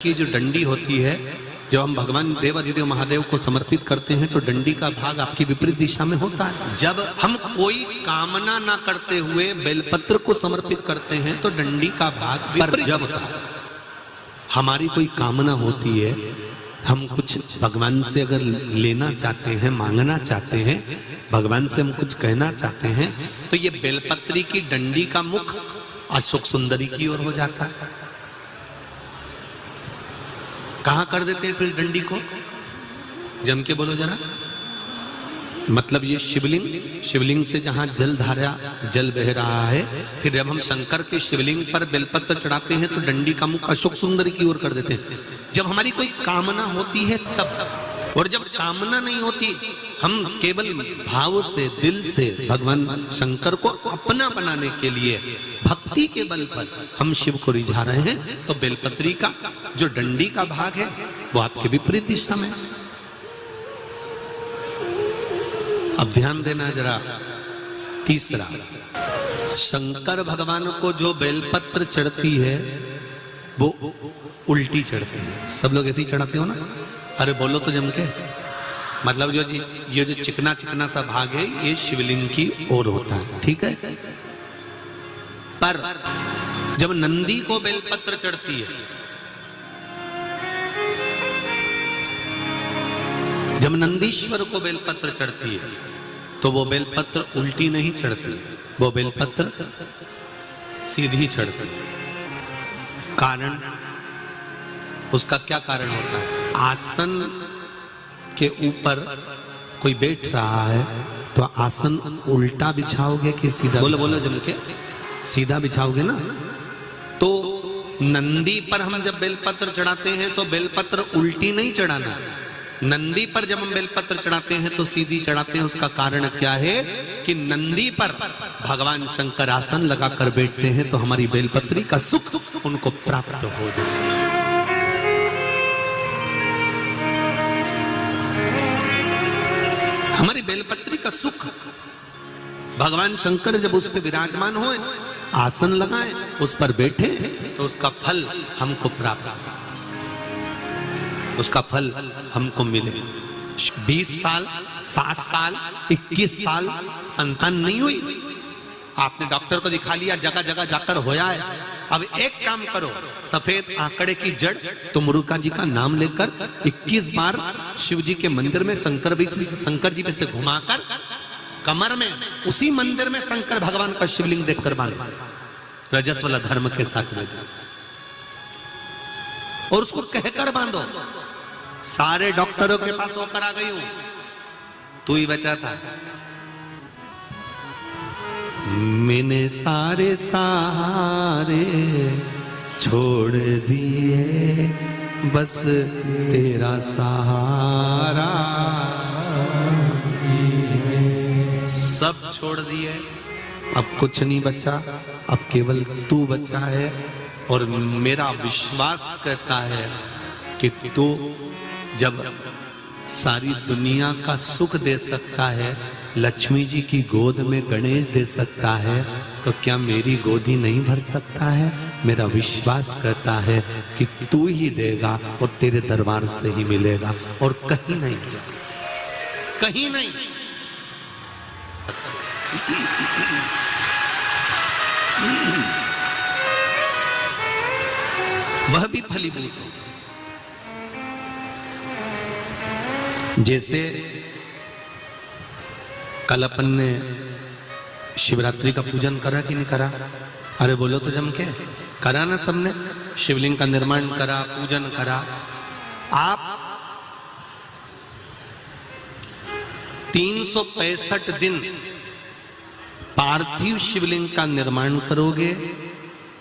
की जो डंडी होती है, जब हम भगवान देवाधिदेव महादेव को समर्पित करते हैं तो डंडी का भाग आपकी विपरीत दिशा में होता है। जब हम कोई कामना ना करते हुए बेलपत्र को समर्पित करते हैं तो डंडी का भाग विपरीत होता है। हमारी कोई कामना होती है, हम कुछ भगवान से अगर लेना चाहते हैं, मांगना चाहते हैं, भगवान से हम कुछ कहना चाहते हैं, तो ये बेलपत्री की डंडी का मुख अशोक सुंदरी की ओर हो जाता है। कहां कर देते हैं फिर डंडी को? जम के बोलो जरा। मतलब ये शिवलिंग से जहां जल धारा जल बह रहा है, फिर जब हम शंकर के शिवलिंग पर बेलपत्र चढ़ाते हैं तो डंडी का मुख अशोक सुंदरी की ओर कर देते हैं। जब हमारी कोई कामना होती है तब, और जब कामना नहीं होती, हम केवल भाव से, दिल से भगवान शंकर को अपना बनाने के लिए भक्ति के बल पर हम शिव को रिझा रहे हैं, तो बेलपत्री का जो डंडी का भाग है वो आपके विपरीत दिशा में। अब ध्यान देना जरा। तीसरा, शंकर भगवान को जो बेलपत्र चढ़ती है वो उल्टी चढ़ती है। सब लोग ऐसे ही चढ़ाते हो ना? अरे बोलो तो जम के। मतलब ये जो चिकना चिकना सा भाग है ये शिवलिंग की ओर होता है, ठीक है। पर जब नंदी को बेलपत्र चढ़ती है, जब नंदीश्वर को बेलपत्र चढ़ती है, तो वो बेलपत्र उल्टी नहीं चढ़ती, वो बेलपत्र सीधी चढ़ती है। कारण, उसका क्या कारण होता है? आसन के ऊपर कोई बैठ रहा है तो आसन उल्टा बिछाओगे कि सीधा? बोलो बोलो जम के। सीधा बिछाओगे ना। तो नंदी पर हम जब बेलपत्र चढ़ाते हैं तो बेलपत्र उल्टी नहीं चढ़ाना। नंदी पर जब हम बेलपत्र चढ़ाते हैं तो सीधी चढ़ाते हैं। उसका कारण क्या है कि नंदी पर भगवान शंकर आसन लगाकर बैठते हैं तो हमारी बेलपत्री का सुख उनको प्राप्त हो जाए। हमारी बेलपत्री का सुख भगवान शंकर जब उस पर विराजमान हो, आसन लगाए, उस पर बैठे, तो उसका फल हमको प्राप्त, उसका फल हमको मिले। 20 साल, 7 साल, 21 साल संतान नहीं हुई, आपने डॉक्टर को दिखा लिया, जगह जगह जाकर होया है। अब एक काम करो, सफेद आंकड़े की जड़ तुमरुका जी का नाम लेकर 21 बार शिव जी के मंदिर में शंकर जी पे से घुमाकर कमर में उसी मंदिर में शंकर भगवान का शिवलिंग देखकर बांधो, रजस्वला धर्म के साथ में, और उसको कहकर बांधो, सारे डॉक्टरों के पास होकर आ गई हूं, तू ही बचा था। मैंने सारे सहारे छोड़ दिए, बस तेरा सहारा सब छोड़ दिए, अब कुछ नहीं बचा, अब केवल तू बचा है। और मेरा विश्वास कहता है कि तू जब सारी दुनिया का सुख दे सकता है, लक्ष्मी जी की गोद में गणेश दे सकता है, तो क्या मेरी गोदी नहीं भर सकता है? मेरा विश्वास करता है कि तू ही देगा और तेरे दरबार से ही मिलेगा और कहीं नहीं, कहीं नहीं। वह भी फलीभूत हो। जैसे कल अपन ने शिवरात्रि का पूजन करा कि नहीं करा? अरे बोलो तो जम के। करा ना सबने? शिवलिंग का निर्माण करा, पूजन करा। आप 365 दिन पार्थिव शिवलिंग का निर्माण करोगे,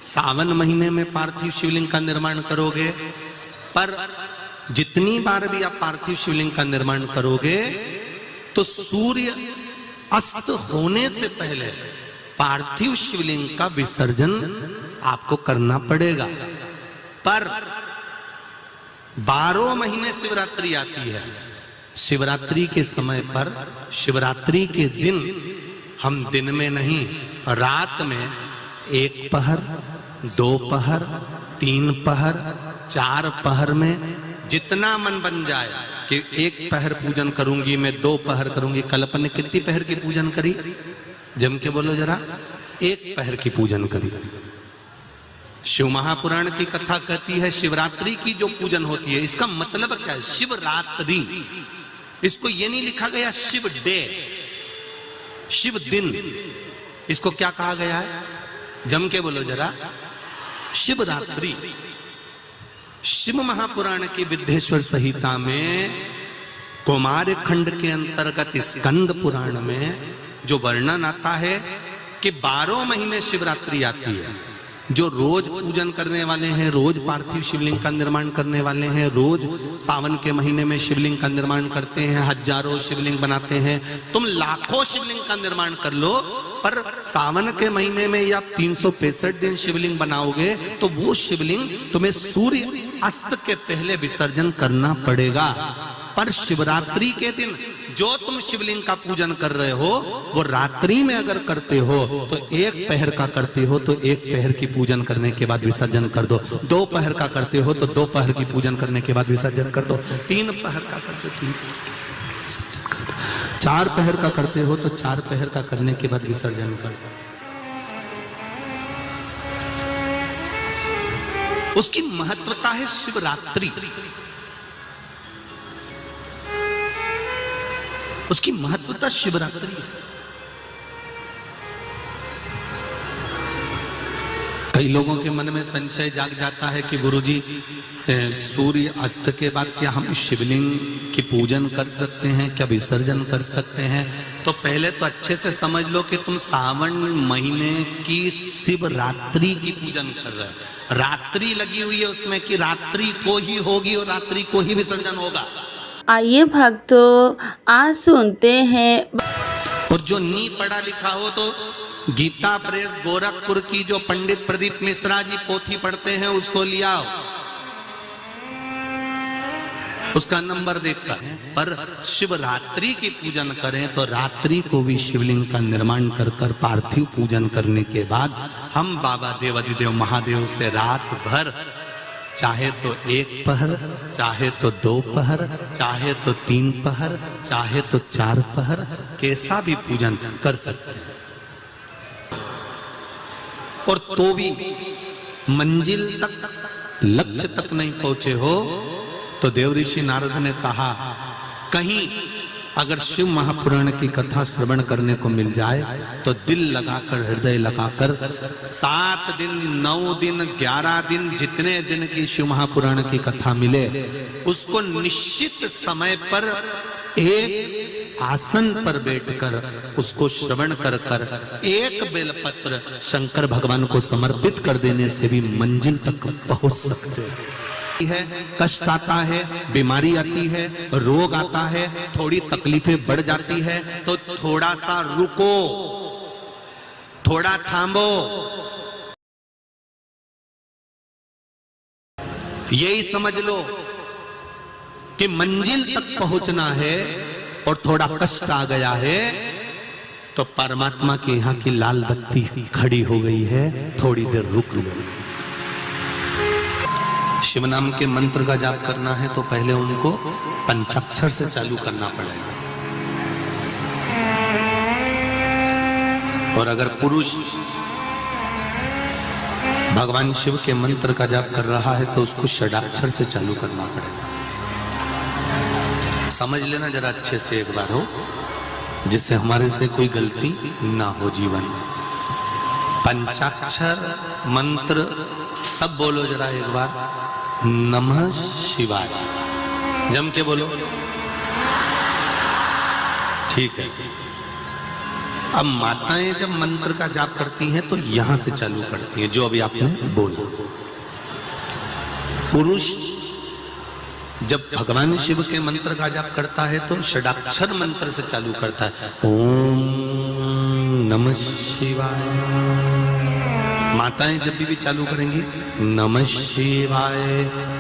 सावन महीने में पार्थिव शिवलिंग का निर्माण करोगे, पर जितनी बार भी आप पार्थिव शिवलिंग का निर्माण करोगे तो सूर्य अस्त होने से पहले पार्थिव शिवलिंग का विसर्जन आपको करना पड़ेगा। पर 12 महीने शिवरात्रि आती है। शिवरात्रि के समय पर, शिवरात्रि के दिन हम दिन में नहीं, रात में 1 पहर, 2 पहर, 3 पहर, 4 पहर में जितना मन बन जाए कि 1 पहर पूजन करूंगी मैं, 2 पहर करूंगी। कल अपन ने कितनी पहर की पूजन करी? जम के बोलो जरा। 1 पहर की पूजन करी। शिव महापुराण की कथा कहती है शिवरात्रि की जो पूजन होती है, इसका मतलब क्या है? शिवरात्रि, इसको ये नहीं लिखा गया शिव डे, शिव दिन, इसको क्या कहा गया है? जम के बोलो जरा। शिवरात्रि। शिव महापुराण की विद्येश्वर संहिता में कौमार खंड के अंतर्गत स्कंद पुराण में जो वर्णन आता है कि 12 महीने शिवरात्रि आती है। जो रोज पूजन करने वाले हैं, रोज पार्थिव शिवलिंग का निर्माण करने वाले हैं, रोज सावन के महीने में शिवलिंग का निर्माण करते हैं, हजारों शिवलिंग बनाते हैं। तुम लाखों शिवलिंग का निर्माण कर लो, पर सावन के महीने में या 365 दिन शिवलिंग बनाओगे तो वो शिवलिंग तुम्हें सूर्य अस्त के पहले विसर्जन करना पड़ेगा। पर शिवरात्रि के दिन जो तुम शिवलिंग का पूजन कर रहे हो वो रात्रि में अगर करते हो तो 1 पहर का करते हो तो 1 पहर की पूजन करने के बाद विसर्जन कर दो। 2 पहर का करते हो तो 2 पहर की पूजन करने के बाद विसर्जन कर दो। 3 पहर का करते हो 3 विसर्जन कर दो। 4 पहर का करते हो तो 4 पहर का करने के बाद विसर्जन कर दो। उसकी महत्वता है शिवरात्रि, उसकी महत्वता शिवरात्रि से। कई लोगों के मन में संशय जाग जाता है कि गुरुजी सूर्य अस्त के बाद क्या हम शिवलिंग की पूजन कर सकते हैं, क्या विसर्जन कर सकते हैं? तो पहले तो अच्छे से समझ लो कि तुम सावन महीने की शिवरात्रि की पूजन कर रहे हो। रात्रि लगी हुई है उसमें कि रात्रि को ही होगी और रात्रि को ही विसर्जन होगा। आइए भक्तों, आज सुनते हैं। और जो नी पढ़ा लिखा हो तो गीता प्रेस गोरखपुर की जो पंडित प्रदीप मिश्रा जी पोथी पढ़ते हैं उसको लिया, उसका नंबर देखकर। पर शिवरात्रि की पूजन करें तो रात्रि को भी शिवलिंग का निर्माण कर पार्थिव पूजन करने के बाद हम बाबा देवाधिदेव महादेव से रात भर चाहे तो 1 पहर, चाहे तो 2 पहर, चाहे तो 3 पहर, चाहे तो 4 पहर, कैसा भी पूजन कर सकते हैं। और तो भी मंजिल तक, लक्ष्य तक नहीं पहुंचे हो तो देव ऋषि नारद ने कहा कहीं अगर शिव महापुराण की कथा श्रवण करने को मिल जाए तो दिल लगाकर, हृदय लगाकर 7 दिन, 9 दिन, 11 दिन, जितने दिन की शिव महापुराण की कथा मिले उसको निश्चित समय पर एक आसन पर बैठकर उसको श्रवण कर 1 बेलपत्र शंकर भगवान को समर्पित कर देने से भी मंजिल तक पहुंच सकते हैं। कष्ट आता है, बीमारी आती है, रोग आता है, थोड़ी तकलीफें बढ़ जाती है तो थोड़ा सा रुको, थोड़ा थामो। यही समझ लो कि मंजिल तक पहुंचना है और थोड़ा कष्ट आ गया है तो परमात्मा के यहाँ की लाल बत्ती खड़ी हो गई है, थोड़ी देर रुक लो। शिव नाम के मंत्र का जाप करना है तो पहले उनको पंचाक्षर से चालू करना पड़ेगा। और अगर पुरुष भगवान शिव के मंत्र का जाप कर रहा है तो उसको षडाक्षर से चालू करना पड़ेगा। समझ लेना जरा अच्छे से एक बार हो, जिससे हमारे से कोई गलती ना हो जीवन में। पंचाक्षर मंत्र सब बोलो जरा एक बार। नमः शिवाय, जम के बोलो। ठीक है। अब माताएं जब मंत्र का जाप करती हैं तो यहां से चालू करती हैं, जो अभी आपने बोला। पुरुष जब भगवान शिव के मंत्र का जाप करता है तो षडाक्षर मंत्र से चालू करता है, ओम नमः शिवाय। माताएं जब भी चालू करेंगी नमः शिवाय,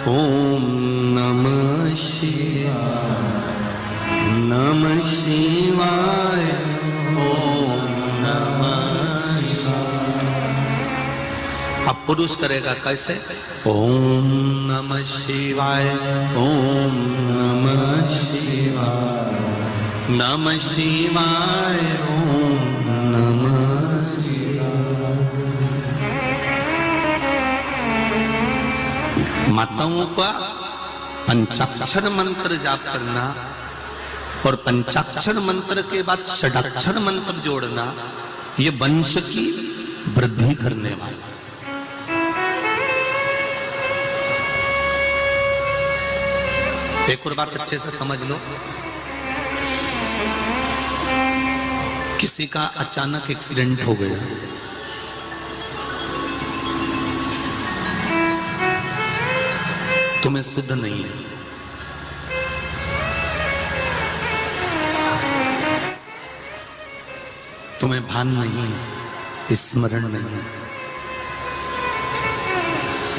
ओम नमः शिवाय, नमः शिवाय, ओम नमः शिवाय। अब पुरुष करेगा कैसे? ओम नमः शिवाय, ओम नमः शिवाय, नमः शिवाय, ओम नमः शिवाय। माताओं का पंचाक्षर मंत्र जाप करना और पंचाक्षर मंत्र के बाद षडाक्षर मंत्र जोड़ना, ये वंश की वृद्धि करने वाला। एक और बात अच्छे से समझ लो, किसी का अचानक एक्सीडेंट हो गया, तुम्हें शुद्ध नहीं है, तुम्हें भान नहीं है, स्मरण नहीं है,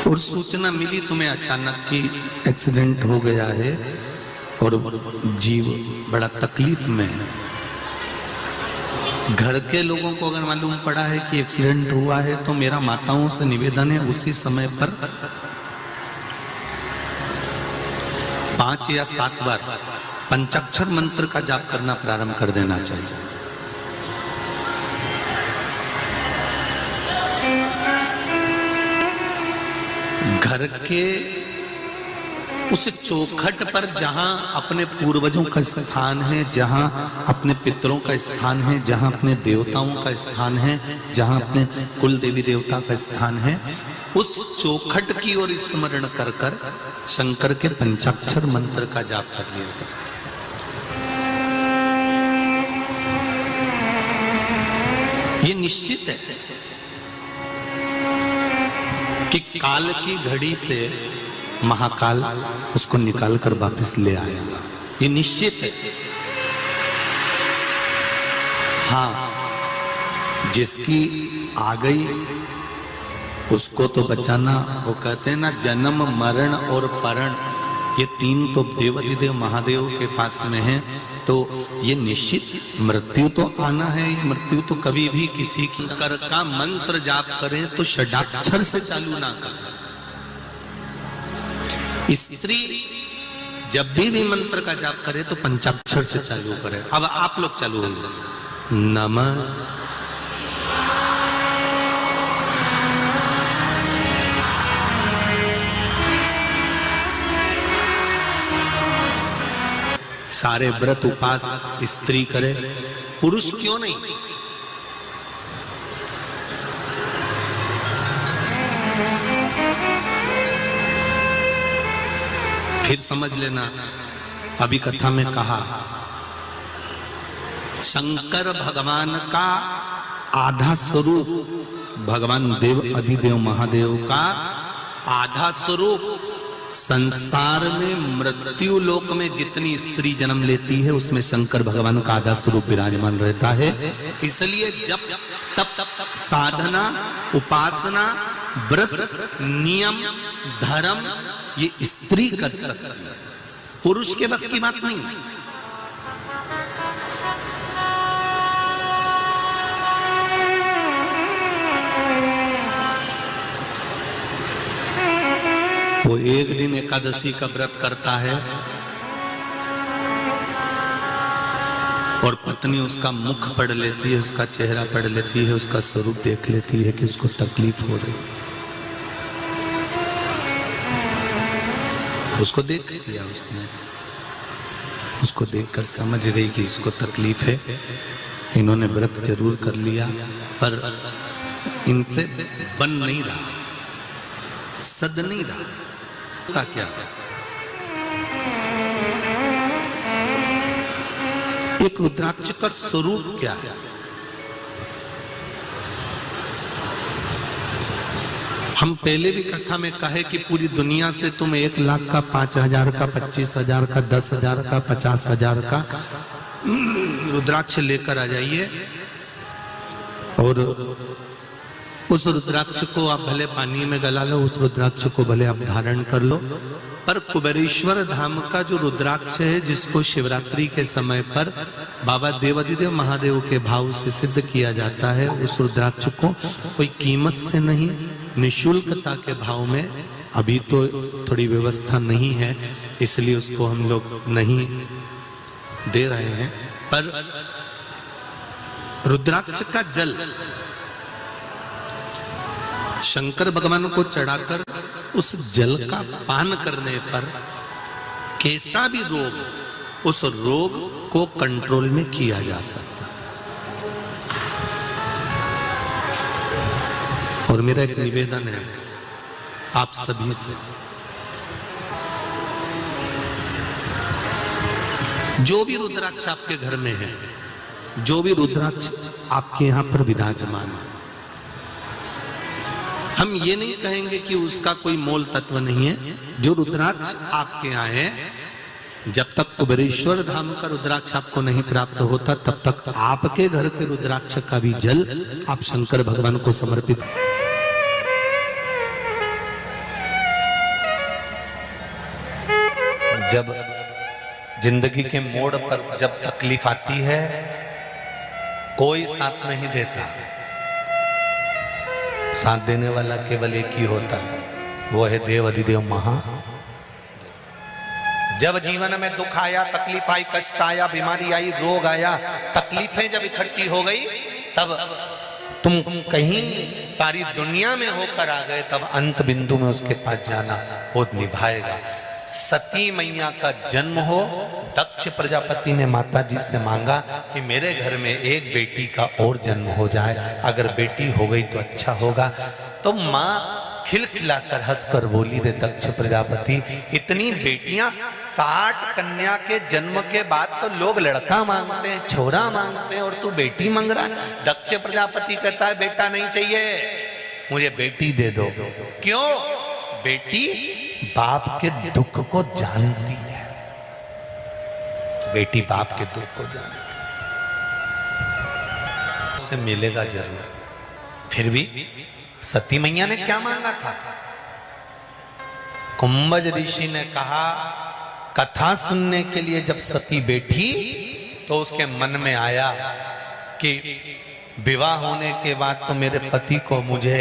और सूचना मिली तुम्हें अचानक कि एक्सीडेंट हो गया है और जीव बड़ा तकलीफ में है। घर के लोगों को अगर मालूम पड़ा है कि एक्सीडेंट हुआ है, तो मेरा माताओं से निवेदन है उसी समय पर 5 या 7 बार पंचाक्षर मंत्र का जाप करना प्रारंभ कर देना चाहिए। घर के उस चौखट पर जहां अपने पूर्वजों का स्थान है, जहां अपने पितरों का स्थान है, जहां अपने देवताओं का स्थान है, जहां अपने कुल देवी देवता का स्थान है, उस चौखट की ओर स्मरण कर कर शंकर के पंचाक्षर मंत्र का जाप कर लिया। ये निश्चित है कि काल की घड़ी से महाकाल उसको निकाल कर वापस ले आएगा, ये निश्चित है। हाँ, जिसकी आ गई उसको तो बचाना, वो कहते हैं ना, जन्म मरण और परण, ये 3 तो देवाधिदेव महादेव के पास में है। तो ये निश्चित मृत्यु तो आना है, ये मृत्यु तो कभी भी किसी की कर का मंत्र जाप करें तो षडाक्षर से चालू ना करें। स्त्री जब भी मंत्र का जाप करे तो पंचाक्षर से चालू करे। अब आप लोग चालू हो जाए। नमः सारे व्रत उपास स्त्री करे, पुरुष क्यों नहीं? फिर समझ लेना, अभी कथा में कहा शंकर भगवान का आधा स्वरूप, भगवान देव अधिदेव महादेव का आधा स्वरूप संसार में मृत्यु लोक में जितनी स्त्री जन्म लेती है उसमें शंकर भगवान का आधा स्वरूप विराजमान रहता है। इसलिए जब तब साधना, उपासना, व्रत, नियम, धर्म ये स्त्री कर सकती है, पुरुष के बस की बात नहीं। वो एक दिन एकादशी का व्रत करता है और पत्नी उसका मुख पढ़ लेती है, उसका चेहरा पढ़ लेती है, उसका स्वरूप देख लेती है कि उसको तकलीफ हो रही है। उसको देख लिया उसने, उसको देखकर समझ गई कि इसको तकलीफ है। इन्होंने व्रत जरूर कर लिया पर इनसे बन नहीं रहा, सद नहीं रहा। क्या एक रुद्राक्ष का स्वरूप क्या है? हम पहले भी कथा में कहे कि पूरी दुनिया से तुम 1 लाख का, 5,000 का, 25,000 का, 10,000 का, 50,000 का रुद्राक्ष लेकर आ जाइए और उस रुद्राक्ष को आप भले पानी में गला लो, उस रुद्राक्ष को भले आप धारण कर लो, पर कुबेरेश्वर धाम का जो रुद्राक्ष है जिसको शिवरात्रि के समय पर बाबा देवाधिदेव महादेव के भाव से सिद्ध किया जाता है, उस रुद्राक्ष को कोई कीमत से नहीं, निशुल्कता के भाव में अभी तो थोड़ी व्यवस्था नहीं है, इसलिए उसको हम लोग नहीं दे रहे हैं। पर रुद्राक्ष का जल शंकर भगवान को चढ़ाकर उस जल का पान करने पर कैसा भी रोग, उस रोग को कंट्रोल में किया जा सकता। और मेरा एक निवेदन है आप सभी से, जो भी रुद्राक्ष आपके घर में है, जो भी रुद्राक्ष आपके यहां पर विराजमान है, हम ये नहीं कहेंगे कि उसका कोई मोल तत्व नहीं है। जो रुद्राक्ष आपके यहाँ है, जब तक कुबेरेश्वर धाम का रुद्राक्ष आपको नहीं प्राप्त होता, तब तक आपके घर के रुद्राक्ष का भी जल आप शंकर भगवान को समर्पित। जब जिंदगी के मोड़ पर जब तकलीफ आती है, कोई साथ नहीं देता, साथ देने वाला केवल एक ही होता है, वो है देव अधिदेव महा। जब जीवन में दुख आया, तकलीफ आई, कष्ट आया, बीमारी आई, रोग आया, तकलीफें जब इकट्ठी हो गई, तब तुम कहीं सारी दुनिया में होकर आ गए, तब अंत बिंदु में उसके पास जाना वो निभाएगा। सती मैया का जन्म हो, दक्ष प्रजापति ने माता जी से मांगा कि मेरे घर में एक बेटी का और जन्म हो जाए, अगर बेटी हो गई तो अच्छा होगा। तो माँ खिलखिलाकर हंसकर बोली, रे दक्ष प्रजापति, इतनी बेटियां, 60 कन्या के जन्म के बाद तो लोग लड़का मांगते हैं, छोरा मांगते हैं, और तू बेटी मांग रहा है। दक्ष प्रजापति कहता है बेटा नहीं चाहिए, मुझे बेटी दे दो। क्यों? बेटी बाप के दुख को जानती है, बेटी बाप के दुख को जानती है, उसे मिलेगा जरूर। फिर भी सती मैया ने क्या मांगा था? कुंभज ऋषि ने कहा, कथा सुनने के लिए जब सती बैठी तो उसके मन में आया कि विवाह होने के बाद तो मेरे पति को मुझे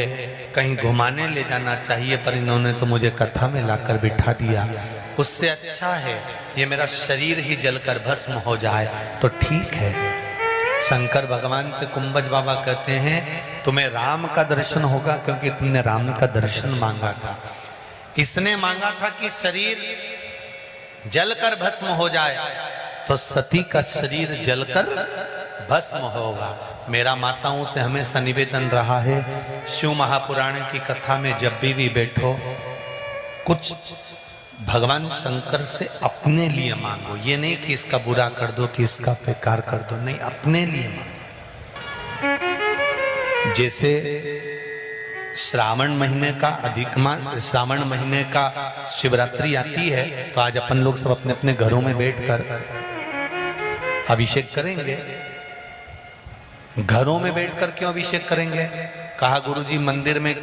कहीं घुमाने ले जाना चाहिए, पर इन्होंने तो मुझे कथा में लाकर बिठा दिया। उससे अच्छा है ये मेरा शरीर ही जलकर भस्म हो जाए तो ठीक है। शंकर भगवान से कुंभज बाबा कहते हैं, तुम्हें राम का दर्शन होगा, क्योंकि तुमने राम का दर्शन मांगा था। इसने मांगा था कि शरीर जलकर भस्म हो जाए, तो सती का शरीर जलकर भस्म होगा। मेरा माताओं से हमेशा निवेदन रहा है, शिव महापुराण की कथा में जब भी बैठो, कुछ भगवान शंकर से अपने लिए मांगो। ये नहीं कि इसका बुरा कर दो, कि इसका बेकार कर दो, नहीं, अपने लिए मांगो। जैसे श्रावण महीने का अधिक मास, श्रावण महीने का शिवरात्रि आती है, तो आज अपन लोग सब अपने अपने घरों में बैठकर अभिषेक करेंगे। घरों में बैठकर क्यों अभिषेक करेंगे? कहा गुरुजी मंदिर में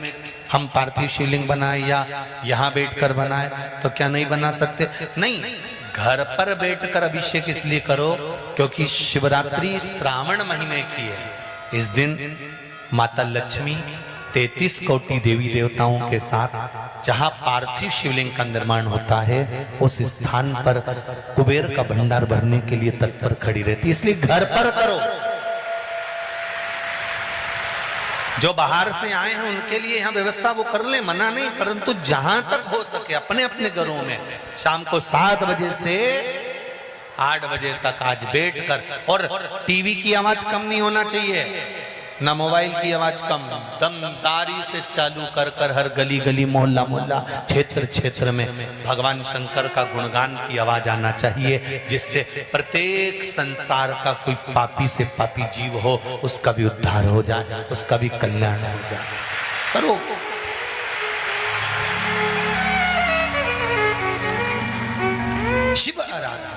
हम पार्थिव शिवलिंग बनाए या यहाँ बैठकर बनाए, तो क्या नहीं बना सकते? नहीं, घर पर बैठकर अभिषेक इसलिए करो क्योंकि शिवरात्रि श्रावण महीने की है। इस दिन माता लक्ष्मी 33 कोटि देवी देवताओं के साथ जहां पार्थिव शिवलिंग का निर्माण होता है, उस स्थान पर कुबेर का भंडार भरने के लिए तत्पर खड़ी रहती, इसलिए घर पर करो। जो बाहर से आए हैं उनके लिए यहाँ व्यवस्था वो कर ले, मना नहीं, परंतु जहां तक हो सके अपने अपने घरों में शाम को 7 बजे से 8 बजे तक आज बैठकर, और टीवी की आवाज कम नहीं होना चाहिए, ना मोबाइल की आवाज कम, दमदारी से चालू कर कर हर गली गली, मोहल्ला मोहल्ला, क्षेत्र क्षेत्र में भगवान शंकर का गुणगान की आवाज आना चाहिए, जिससे प्रत्येक संसार का कोई पापी से पापी जीव हो उसका भी उद्धार हो जाए, उसका भी कल्याण हो जाए। करो। शिव आराधना।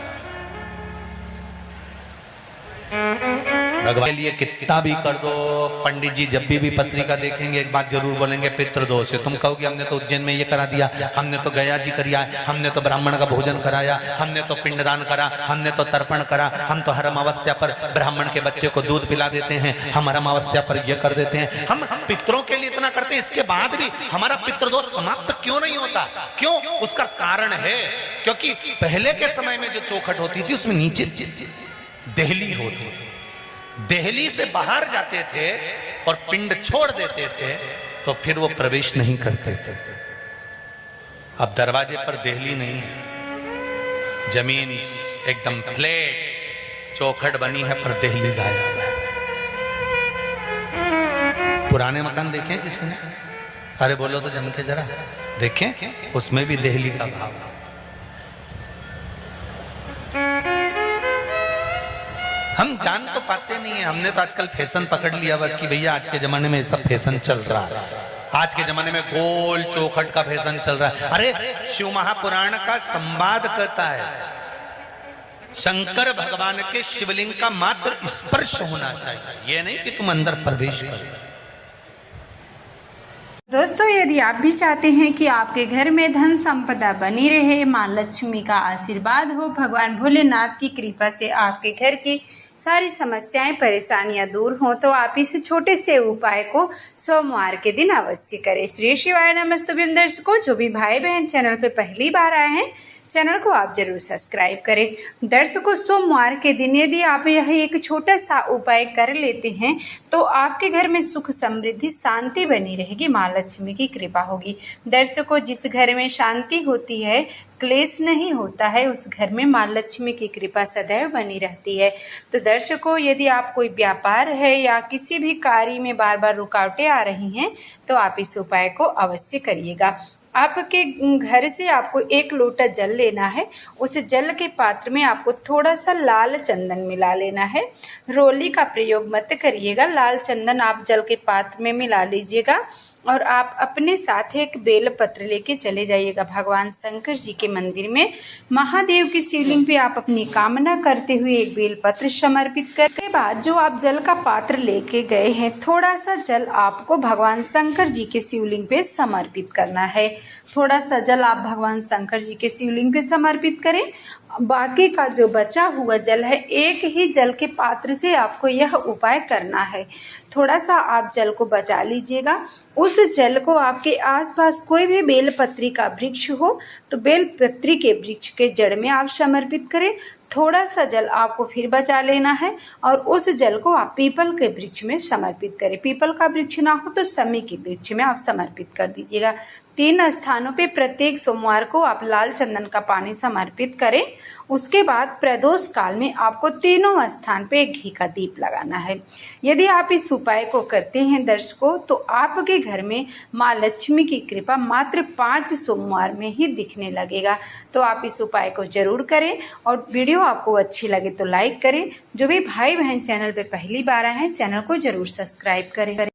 भगवान के लिए कितना भी कर दो, पंडित जी जब भी पत्रिका देखेंगे एक बात जरूर बोलेंगे, पितृदोष है। तुम कहोगे हमने तो उज्जैन में ये करा दिया, हमने तो गया जी करिया, हमने तो ब्राह्मण का भोजन कराया, हमने तो पिंडदान करा, हमने तो तर्पण करा, हम तो हर अमावस्या पर ब्राह्मण के बच्चे को दूध पिला देते हैं, हम हर अमावस्या पर ये कर देते हैं, हम पितरों के लिए इतना करते हैं, इसके बाद भी हमारा पितृदोष समाप्त क्यों नहीं होता? क्यों? उसका कारण है क्योंकि पहले के समय में जो चौखट होती थी उसमें नीचे देहली होती थी, देहली से बाहर जाते थे और पिंड छोड़ देते थे तो फिर वो प्रवेश नहीं करते थे। अब दरवाजे पर देहली नहीं है, जमीन एकदम फ्लैट चौखट बनी है पर देहली गायब है। पुराने मकान देखें किसी ने? अरे बोलो तो जन के जरा देखें, उसमें भी देहली का भाव है। हम जान तो पाते नहीं है, हमने तो आजकल फैशन पकड़ लिया बस कि भैया आज के जमाने में सब फैशन चल रहा है, आज के जमाने में गोल चौखट का फैशन चल रहा है। अरे शिव महापुराण का संवाद कहता है शंकर भगवान के शिवलिंग का मात्र स्पर्श होना चाहिए, ये नहीं कि तुम अंदर प्रवेश करो। दोस्तों, यदि आप भी चाहते हैं कि आपके घर में धन संपदा बनी रहे, मां लक्ष्मी का आशीर्वाद हो, भगवान भोलेनाथ की कृपा से आपके घर की सारी समस्याएं परेशानियां दूर हों, तो आप इस छोटे से उपाय को सोमवार के दिन अवश्य करें। श्री शिवाय नमस्तुभ्यं। दर्शकों, जो भी भाई बहन चैनल पे पहली बार आए हैं, चैनल को आप जरूर सब्सक्राइब करें। दर्शकों, सोमवार के दिन यदि आप यह एक छोटा सा उपाय कर लेते हैं तो आपके घर में सुख समृद्धि शांति बनी रहेगी, माँ लक्ष्मी की कृपा होगी। दर्शकों, जिस घर में शांति होती है, क्लेश नहीं होता है, उस घर में माँ लक्ष्मी की कृपा सदैव बनी रहती है। तो दर्शकों, यदि आप कोई व्यापार है या किसी भी कार्य में बार बार रुकावटें आ रही हैं तो आप इस उपाय को अवश्य करिएगा। आपके घर से आपको 1 लोटा जल लेना है, उस जल के पात्र में आपको थोड़ा सा लाल चंदन मिला लेना है। रोली का प्रयोग मत करिएगा, लाल चंदन आप जल के पात्र में मिला लीजिएगा और आप अपने साथ एक बेल पत्र लेके चले जाइएगा भगवान शंकर जी के मंदिर में। महादेव की शिवलिंग पे आप अपनी कामना करते हुए एक बेल पत्र समर्पित करने के बाद जो आप जल का पात्र लेके गए हैं, थोड़ा सा जल आपको भगवान शंकर जी के शिवलिंग पे समर्पित करना है। थोड़ा सा जल आप भगवान शंकर जी के शिवलिंग पे समर्पित करें। बाकी का जो बचा हुआ जल है, एक ही जल के पात्र से आपको यह उपाय करना है। थोड़ा सा आप जल को बचा लीजिएगा। उस जल को आपके आसपास कोई भी बेलपत्री का वृक्ष हो तो बेलपत्री के वृक्ष के जड़ में आप समर्पित करें। थोड़ा सा जल आपको फिर बचा लेना है और उस जल को आप पीपल के वृक्ष में समर्पित करें। पीपल का वृक्ष ना हो तो समी के वृक्ष में आप समर्पित कर दीजिएगा। 3 स्थानों पे प्रत्येक सोमवार को आप लाल चंदन का पानी समर्पित करें। उसके बाद प्रदोष काल में आपको तीनों स्थान पे घी का दीप लगाना है। यदि आप इस उपाय को करते हैं दर्शकों, तो आपके घर में माँ लक्ष्मी की कृपा मात्र 5 सोमवार में ही दिखने लगेगा। तो आप इस उपाय को जरूर करें और वीडियो आपको अच्छी लगे तो लाइक करें। जो भी भाई बहन चैनल पे पहली बार आए हैं, चैनल को जरूर सब्सक्राइब करें।